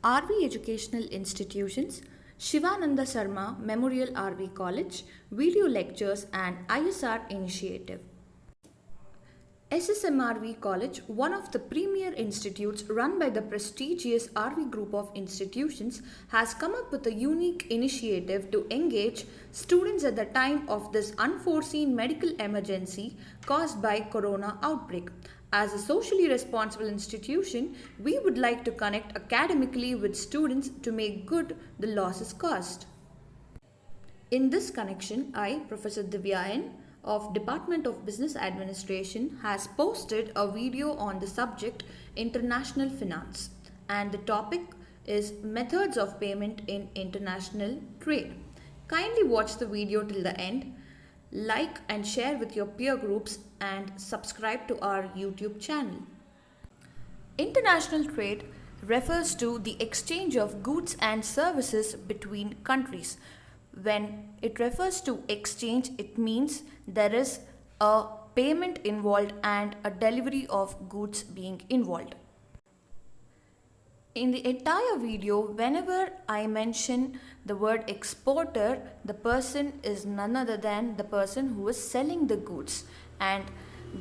RV Educational Institutions, Shivananda Sarma Memorial RV College, video lectures and ISR initiative. SSMRV College, one of the premier institutes run by the prestigious RV group of institutions, has come up with a unique initiative to engage students at the time of this unforeseen medical emergency caused by corona outbreak. As a socially responsible institution, we would like to connect academically with students to make good the losses caused. In this connection, I, Professor Divya N. of Department of Business Administration, has posted a video on the subject International Finance, and the topic is Methods of Payment in International Trade. Kindly watch the video till the end, like and share with your peer groups, and subscribe to our YouTube channel. International trade refers to the exchange of goods and services between countries. When it refers to exchange, it means there is a payment involved and a delivery of goods being involved. In the entire video, whenever I mention the word exporter, the person is none other than the person who is selling the goods, and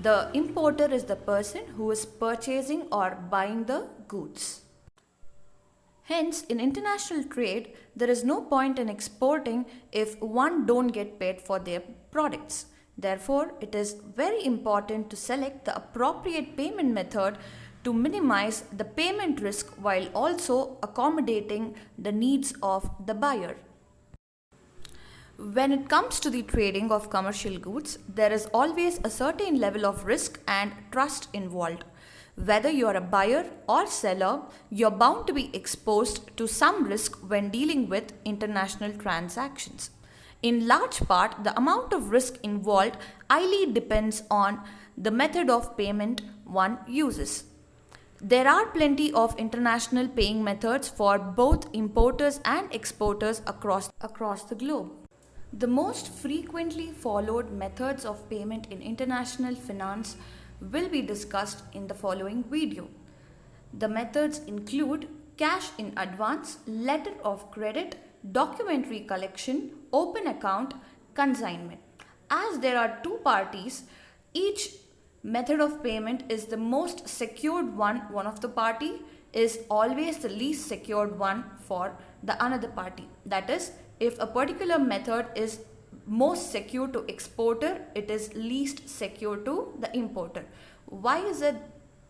the importer is the person who is purchasing or buying the goods. Hence, in international trade, there is no point in exporting if one don't get paid for their products. Therefore, it is very important to select the appropriate payment method to minimize the payment risk while also accommodating the needs of the buyer. When it comes to the trading of commercial goods, there is always a certain level of risk and trust involved. Whether you are a buyer or seller, you're bound to be exposed to some risk when dealing with international transactions. In large part, the amount of risk involved highly depends on the method of payment one uses. There are plenty of international paying methods for both importers and exporters across the globe. The most frequently followed methods of payment in international finance will be discussed in the following video. The methods include cash in advance, letter of credit, documentary collection, open account, consignment. As there are two parties, each method of payment is the most secured one of the party is always the least secured one for the another party. That is, if a particular method is most secure to exporter, it is least secure to the importer. Why is it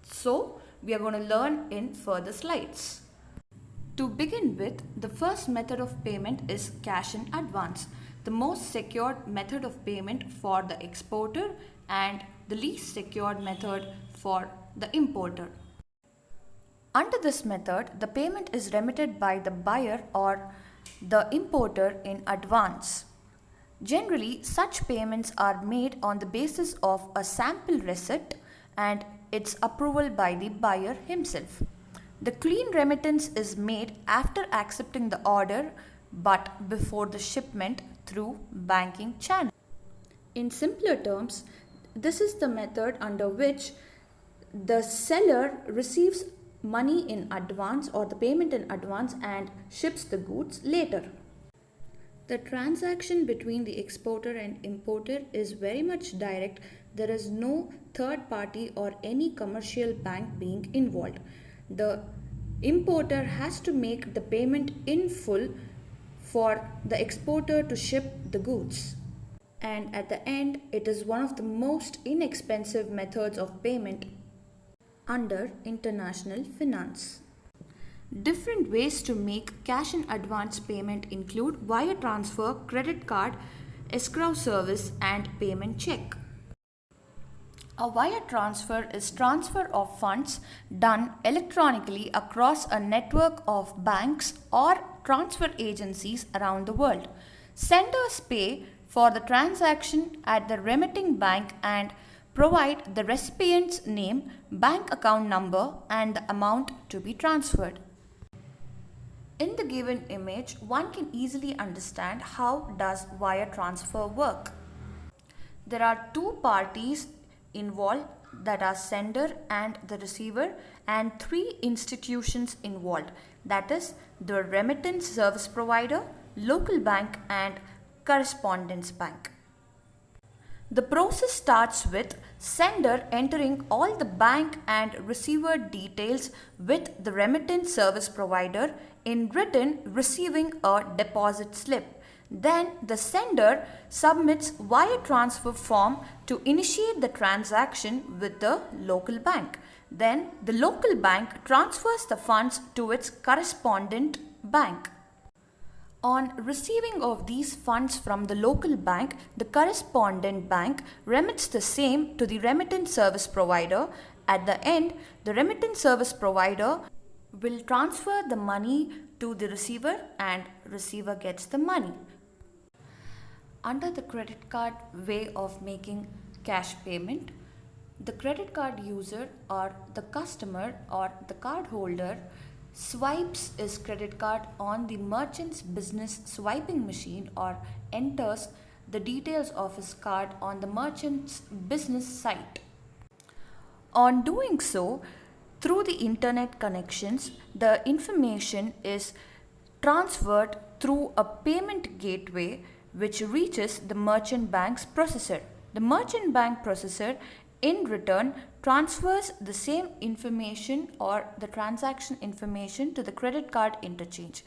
so? We are going to learn in further slides. To begin with, the first method of payment is cash in advance, the most secured method of payment for the exporter and the least secured method for the importer. Under this method, the payment is remitted by the buyer or the importer in advance. Generally, such payments are made on the basis of a sample receipt and its approval by the buyer himself. The clean remittance is made after accepting the order but before the shipment through banking channel. In simpler terms, this is the method under which the seller receives money in advance or the payment in advance and ships the goods later. The transaction between the exporter and importer is very much direct. There is no third party or any commercial bank being involved. The importer has to make the payment in full for the exporter to ship the goods. And at the end, it is one of the most inexpensive methods of payment under international finance. Different ways to make cash in advance payment include wire transfer, credit card, escrow service, and payment check. A wire transfer is transfer of funds done electronically across a network of banks or transfer agencies around the world. Senders pay for the transaction at the remitting bank and provide the recipient's name, bank account number, and the amount to be transferred. In the given image, one can easily understand how does wire transfer work. There are two parties involved that are sender and the receiver, and three institutions involved, that is the remittance service provider, local bank and correspondence bank. The process starts with sender entering all the bank and receiver details with the remittance service provider, in return receiving a deposit slip. Then the sender submits wire transfer form to initiate the transaction with the local bank. Then the local bank transfers the funds to its correspondent bank. On receiving of these funds from the local bank, the correspondent bank remits the same to the remittance service provider. At the end, the remittance service provider will transfer the money to the receiver and receiver gets the money. Under the credit card way of making cash payment, the credit card user or the customer or the card holder swipes his credit card on the merchant's business swiping machine or enters the details of his card on the merchant's business site. On doing so, through the internet connections, the information is transferred through a payment gateway which reaches the merchant bank's processor. The merchant bank processor in return transfers the same information or the transaction information to the credit card interchange.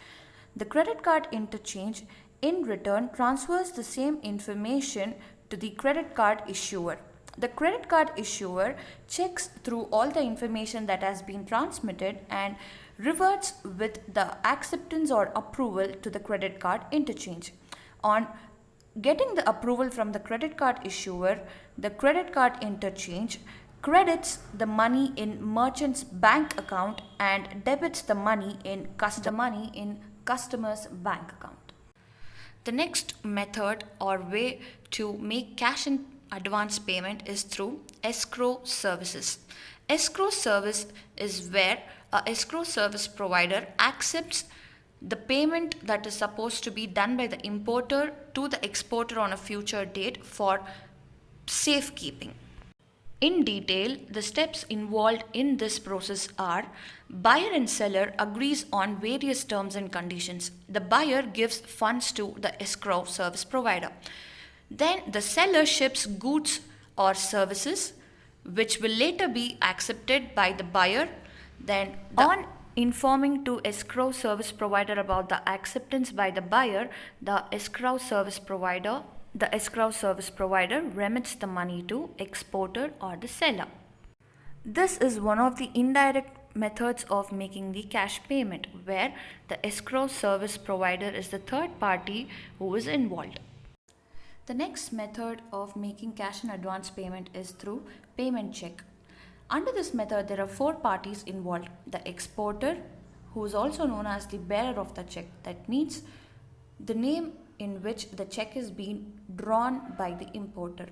The credit card interchange in return transfers the same information to the credit card issuer. The credit card issuer checks through all the information that has been transmitted and reverts with the acceptance or approval to the credit card interchange. On getting the approval from the credit card issuer, the credit card interchange credits the money in merchant's bank account and debits the money in customer's bank account. The next method or way to make cash in advance payment is through escrow services. Escrow service is where a escrow service provider accepts the payment that is supposed to be done by the importer to the exporter on a future date for safekeeping. In detail, the steps involved in this process are: buyer and seller agrees on various terms and conditions. The buyer gives funds to the escrow service provider. Then the seller ships goods or services which will later be accepted by the buyer. Then on informing to escrow service provider about the acceptance by the buyer, the escrow service provider remits the money to exporter or the seller. This is one of the indirect methods of making the cash payment, where the escrow service provider is the third party who is involved. The next method of making cash in advance payment is through payment check. Under this method, there are four parties involved: the exporter, who is also known as the bearer of the check, that means the name in which the check is being drawn by the importer.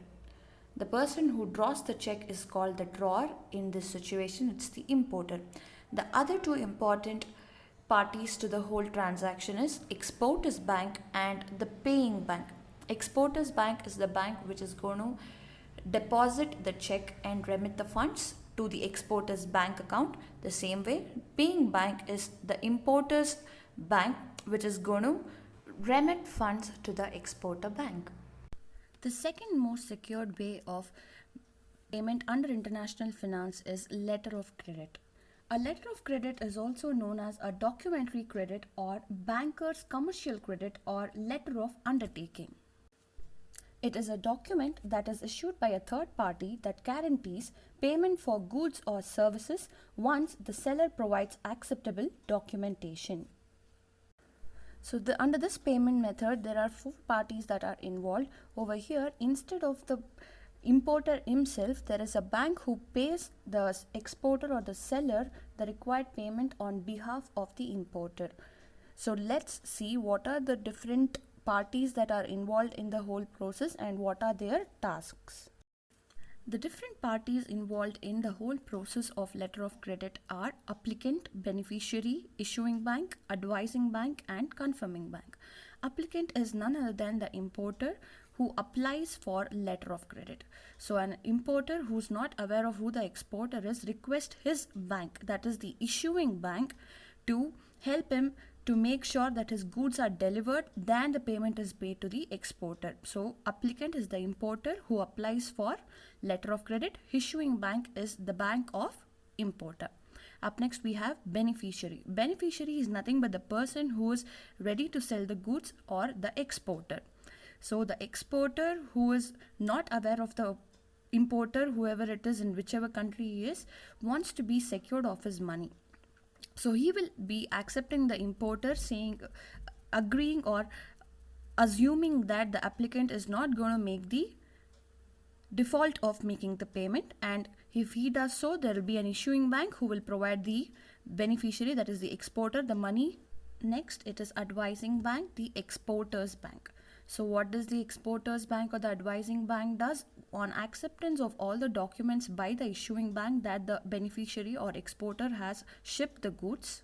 The person who draws the check is called the drawer. In this situation, it's the importer. The other two important parties to the whole transaction is exporter's bank and the paying bank. Exporter's bank is the bank which is going to deposit the check and remit the funds to the exporter's bank account. The same way, paying bank is the importer's bank which is going to remit funds to the exporter bank. The second most secured way of payment under international finance is letter of credit. A letter of credit is also known as a documentary credit or banker's commercial credit or letter of undertaking. It is a document that is issued by a third party that guarantees payment for goods or services once the seller provides acceptable documentation. So under this payment method, there are four parties that are involved. Over here, instead of the importer himself, there is a bank who pays the exporter or the seller the required payment on behalf of the importer. So let's see what are the different parties that are involved in the whole process and what are their tasks. The different parties involved in the whole process of letter of credit are applicant, beneficiary, issuing bank, advising bank and confirming bank. Applicant is none other than the importer who applies for letter of credit. So an importer who's not aware of who the exporter is requests his bank, that is the issuing bank, to help him to make sure that his goods are delivered, then the payment is paid to the exporter. So applicant is the importer who applies for letter of credit. Issuing bank is the bank of importer. Up next we have beneficiary. Beneficiary is nothing but the person who is ready to sell the goods or the exporter. So the exporter who is not aware of the importer, whoever it is in whichever country he is, wants to be secured of his money. So he will be accepting the importer, saying, agreeing or assuming that the applicant is not going to make the default of making the payment, and if he does so, there will be an issuing bank who will provide the beneficiary, that is the exporter, the money. Next, it is advising bank, the exporter's bank. So what does the exporter's bank or the advising bank does? On acceptance of all the documents by the issuing bank that the beneficiary or exporter has shipped the goods,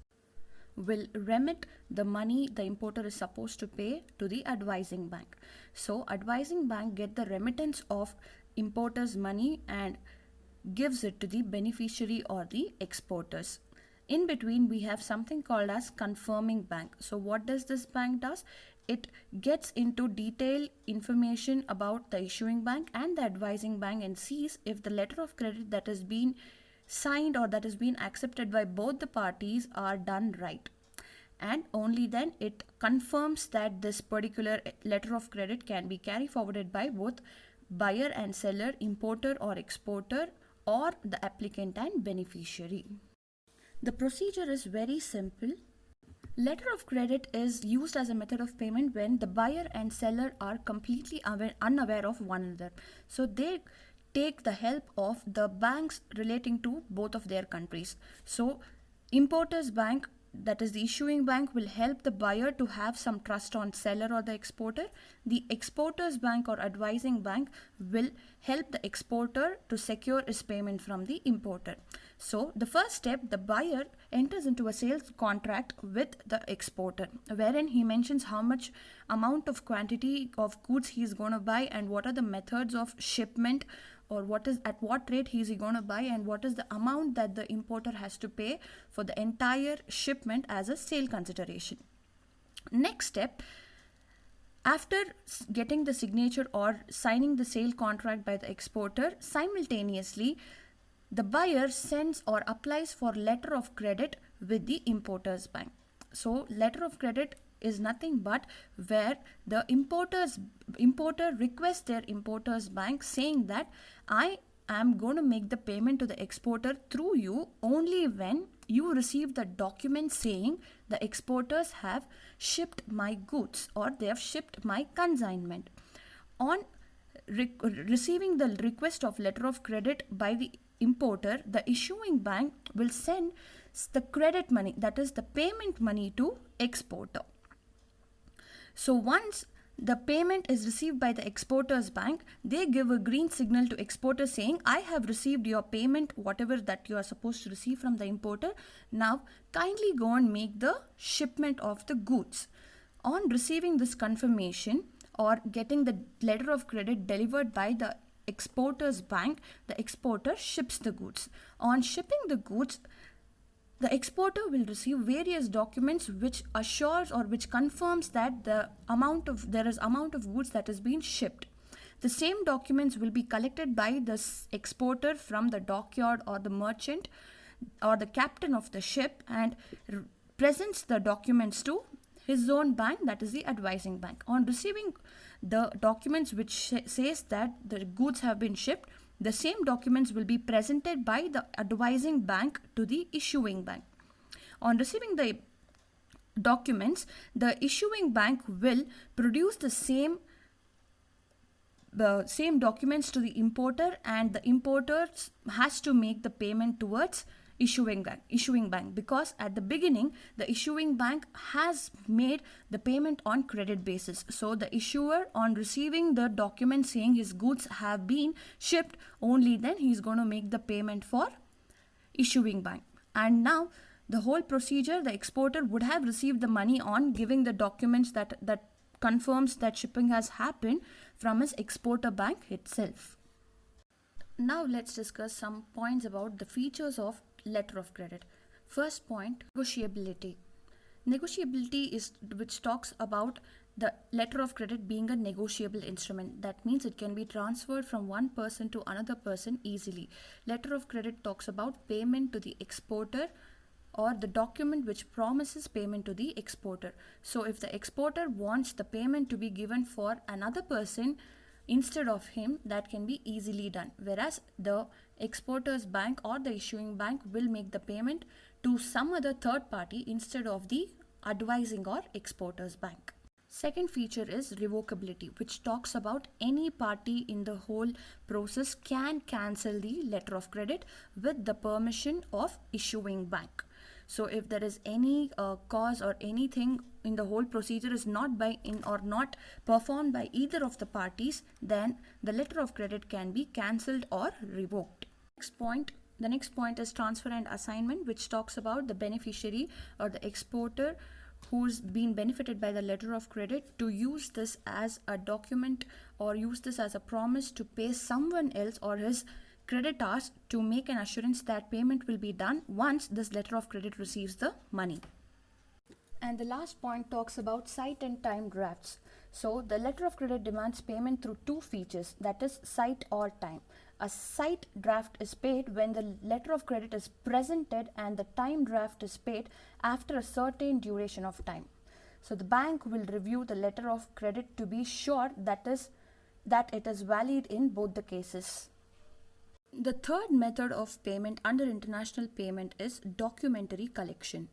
will remit the money the importer is supposed to pay to the advising bank. So advising bank get the remittance of importer's money and gives it to the beneficiary or the exporters. In between we have something called as confirming bank. So what does this bank does? It gets into detailed information about the issuing bank and the advising bank and sees if the letter of credit that has been signed or that has been accepted by both the parties are done right. And only then it confirms that this particular letter of credit can be carried forwarded by both buyer and seller, importer or exporter, or the applicant and beneficiary. The procedure is very simple. Letter of credit is used as a method of payment when the buyer and seller are completely unaware of one another. So they take the help of the banks relating to both of their countries. So importer's bank, that is the issuing bank, will help the buyer to have some trust on seller or the exporter. The exporter's bank or advising bank will help the exporter to secure his payment from the importer. So the first step, the buyer enters into a sales contract with the exporter, wherein he mentions how much amount of quantity of goods he is going to buy and what are the methods of shipment, or at what rate he is going to buy, and what is the amount that the importer has to pay for the entire shipment as a sale consideration. Next step, after getting the signature or signing the sale contract by the exporter, simultaneously the buyer sends or applies for letter of credit with the importer's bank. So letter of credit is nothing but where the importer requests their importer's bank saying that I am going to make the payment to the exporter through you only when you receive the document saying the exporters have shipped my goods or they have shipped my consignment. On receiving the request of letter of credit by the importer, the issuing bank will send the credit money, that is the payment money, to exporter. So once the payment is received by the exporter's bank, they give a green signal to exporter saying, I have received your payment, whatever that you are supposed to receive from the importer. Now kindly go and make the shipment of the goods. On receiving this confirmation or getting the letter of credit delivered by the exporter's bank, the exporter ships the goods. On shipping the goods, the exporter will receive various documents which assures or which confirms that there is amount of goods that has been shipped. The same documents will be collected by the exporter from the dockyard or the merchant or the captain of the ship and presents the documents to his own bank, that is the advising bank. On receiving the documents which says that the goods have been shipped, the same documents will be presented by the advising bank to the issuing bank. On receiving the documents, the issuing bank will produce the same documents to the importer, and the importer has to make the payment towards issuing bank, because at the beginning the issuing bank has made the payment on credit basis. So the issuer, on receiving the document saying his goods have been shipped, only then he is going to make the payment for issuing bank. And now the whole procedure, the exporter would have received the money on giving the documents that confirms that shipping has happened from his exporter bank itself. Now let's discuss some points about the features of letter of credit. First point, negotiability. Negotiability is which talks about the letter of credit being a negotiable instrument. That means it can be transferred from one person to another person easily. Letter of credit talks about payment to the exporter or the document which promises payment to the exporter. So if the exporter wants the payment to be given for another person instead of him, that can be easily done, whereas the exporter's bank or the issuing bank will make the payment to some other third party instead of the advising or exporter's bank. Second feature is revocability, which talks about any party in the whole process can cancel the letter of credit with the permission of issuing bank. So if there is any cause or anything in the whole procedure is not not performed by either of the parties, then the letter of credit can be cancelled or revoked. The next point is transfer and assignment, which talks about the beneficiary or the exporter who's been benefited by the letter of credit to use this as a document or use this as a promise to pay someone else or his creditors to make an assurance that payment will be done once this letter of credit receives the money. And the last point talks about sight and time drafts. So the letter of credit demands payment through two features, that is sight or time. A sight draft is paid when the letter of credit is presented, and the time draft is paid after a certain duration of time. So the bank will review the letter of credit to be sure that it is valid in both the cases. The third method of payment under international payment is documentary collection.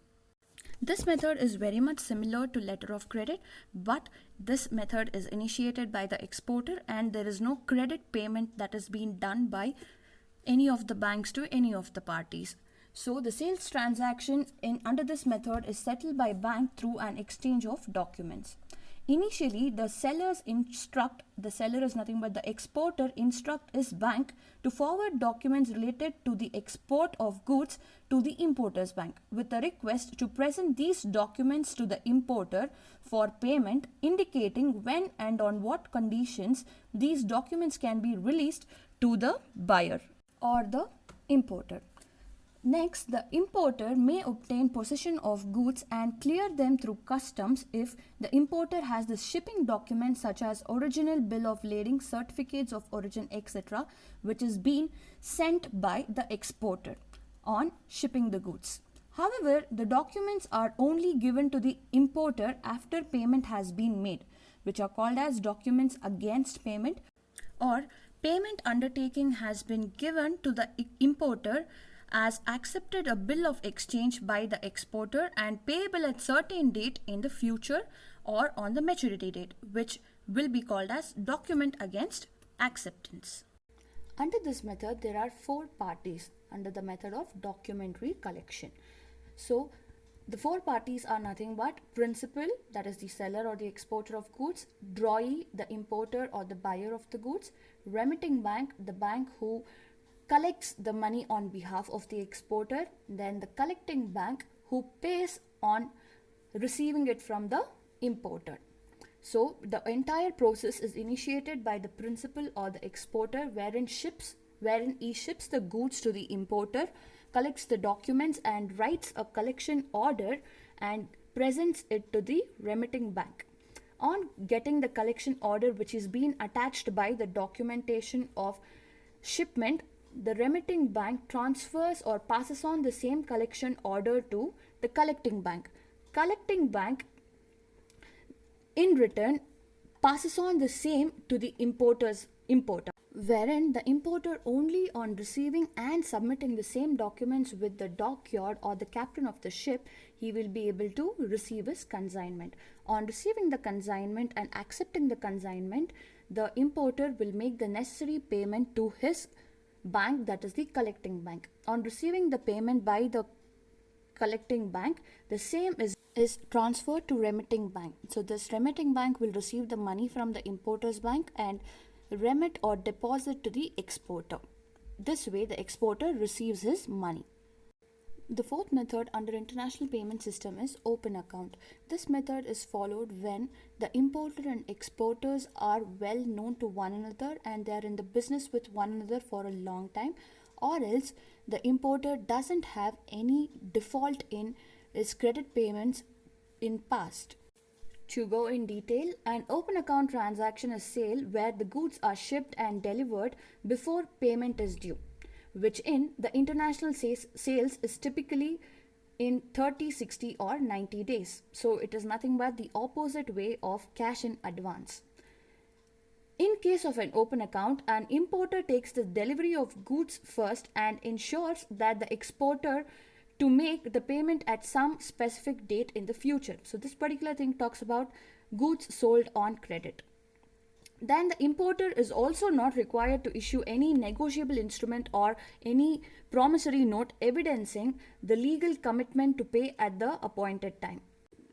This method is very much similar to letter of credit, but this method is initiated by the exporter and there is no credit payment that is being done by any of the banks to any of the parties. So the sales transaction under this method is settled by bank through an exchange of documents. Initially, the seller is nothing but the exporter, instruct his bank to forward documents related to the export of goods to the importer's bank with a request to present these documents to the importer for payment, indicating when and on what conditions these documents can be released to the buyer or the importer. Next, the importer may obtain possession of goods and clear them through customs if the importer has the shipping documents such as original bill of lading, certificates of origin, etc., which is being sent by the exporter on shipping the goods. However, the documents are only given to the importer after payment has been made, which are called as documents against payment, or payment undertaking has been given to the importer as accepted a bill of exchange by the exporter and payable at certain date in the future or on the maturity date, which will be called as document against acceptance. Under this method, there are four parties under the method of documentary collection. So the four parties are nothing but principal, that is the seller or the exporter of goods, drawee, the importer or the buyer of the goods, remitting bank, the bank who collects the money on behalf of the exporter, then the collecting bank who pays on receiving it from the importer. So the entire process is initiated by the principal or the exporter, wherein he ships the goods to the importer, collects the documents and writes a collection order and presents it to the remitting bank. On getting the collection order, which is being attached by the documentation of shipment, the remitting bank transfers or passes on the same collection order to the collecting bank. Collecting bank in return passes on the same to the importer, wherein the importer only on receiving and submitting the same documents with the dockyard or the captain of the ship, he will be able to receive his consignment. On receiving the consignment and accepting the consignment, the importer will make the necessary payment to his bank, that is the collecting bank. On receiving the payment by the collecting bank, the same is transferred to remitting bank. So this remitting bank will receive the money from the importer's bank and remit or deposit to the exporter. This way the exporter receives his money. The fourth method under international payment system is open account. This method is followed when the importer and exporters are well known to one another and they are in the business with one another for a long time, or else the importer doesn't have any default in his credit payments in past. To go in detail, an open account transaction is sale where the goods are shipped and delivered before payment is due, which in the international sales is typically in 30, 60 or 90 days. So it is nothing but the opposite way of cash in advance. In case of an open account, an importer takes the delivery of goods first and ensures that the exporter to make the payment at some specific date in the future. So this particular thing talks about goods sold on credit. Then the importer is also not required to issue any negotiable instrument or any promissory note evidencing the legal commitment to pay at the appointed time.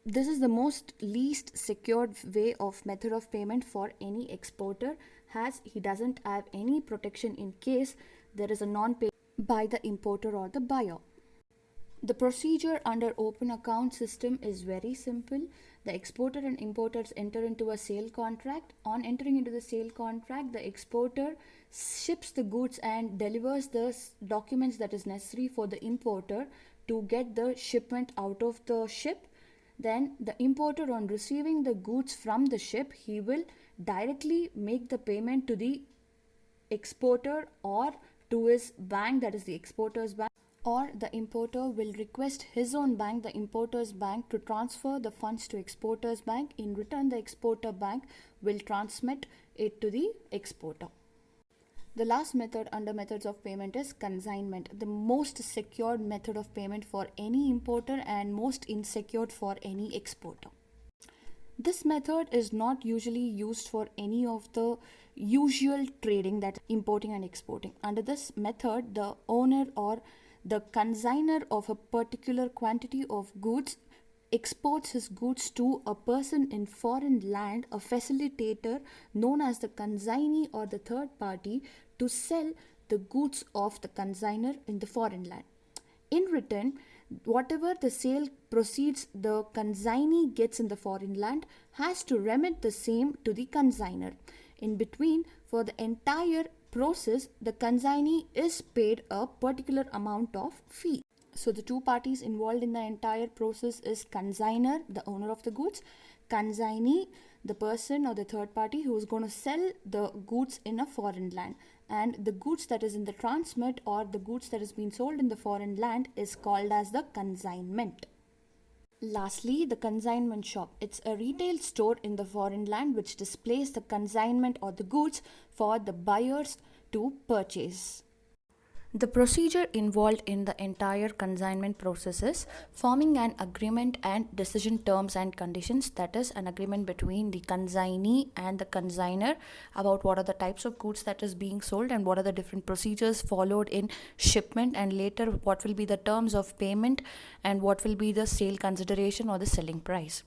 This is the most least secured way of method of payment for any exporter, as he doesn't have any protection in case there is a non-payment by the importer or the buyer. The procedure under open account system is very simple. The exporter and importers enter into a sale contract. On entering into the sale contract, the exporter ships the goods and delivers the documents that is necessary for the importer to get the shipment out of the ship. Then the importer, on receiving the goods from the ship, he will directly make the payment to the exporter or to his bank, that is the exporter's bank, or the importer will request his own bank, the importer's bank, to transfer the funds to exporter's bank. In return, the exporter bank will transmit it to the exporter. The last method under methods of payment is consignment, the most secured method of payment for any importer and most insecure for any exporter. This method is not usually used for any of the usual trading, that importing and exporting. Under this method, the owner or the consignor of a particular quantity of goods exports his goods to a person in foreign land, a facilitator known as the consignee or the third party, to sell the goods of the consignor in the foreign land. In return, whatever the sale proceeds the consignee gets in the foreign land has to remit the same to the consignor. In between, for the entire process, the consignee is paid a particular amount of fee. So the two parties involved in the entire process is consignor, the owner of the goods, consignee, the person or the third party who is going to sell the goods in a foreign land, and the goods that is in the transmit or the goods that is being sold in the foreign land is called as the consignment. Lastly, the consignment shop. It's a retail store in the foreign land which displays the consignment or the goods for the buyers to purchase. The procedure involved in the entire consignment process is forming an agreement and decision terms and conditions, that is an agreement between the consignee and the consignor about what are the types of goods that is being sold and what are the different procedures followed in shipment, and later what will be the terms of payment and what will be the sale consideration or the selling price.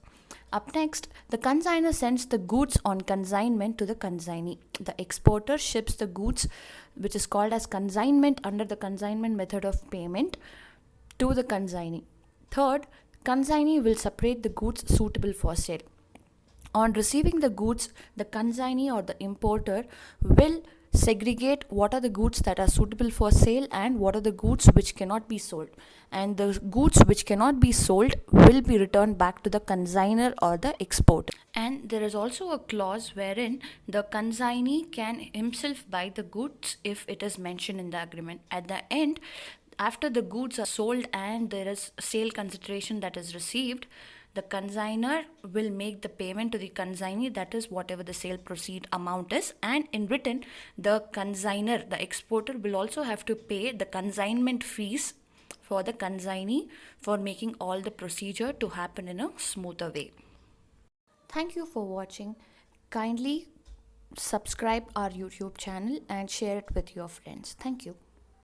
Up next, the consignor sends the goods on consignment to the consignee. The exporter ships the goods, which is called as consignment under the consignment method of payment, to the consignee. Third, consignee will separate the goods suitable for sale. On receiving the goods, the consignee or the importer will segregate what are the goods that are suitable for sale and what are the goods which cannot be sold, and the goods which cannot be sold will be returned back to the consignor or the exporter. And there is also a clause wherein the consignee can himself buy the goods if it is mentioned in the agreement. At the end, after the goods are sold and there is sale consideration that is received, the consignor will make the payment to the consignee, that is whatever the sale proceed amount is, and in return the consignor, the exporter, will also have to pay the consignment fees for the consignee for making all the procedure to happen in a smoother way. Thank you for watching. Kindly subscribe our YouTube channel and share it with your friends. Thank you.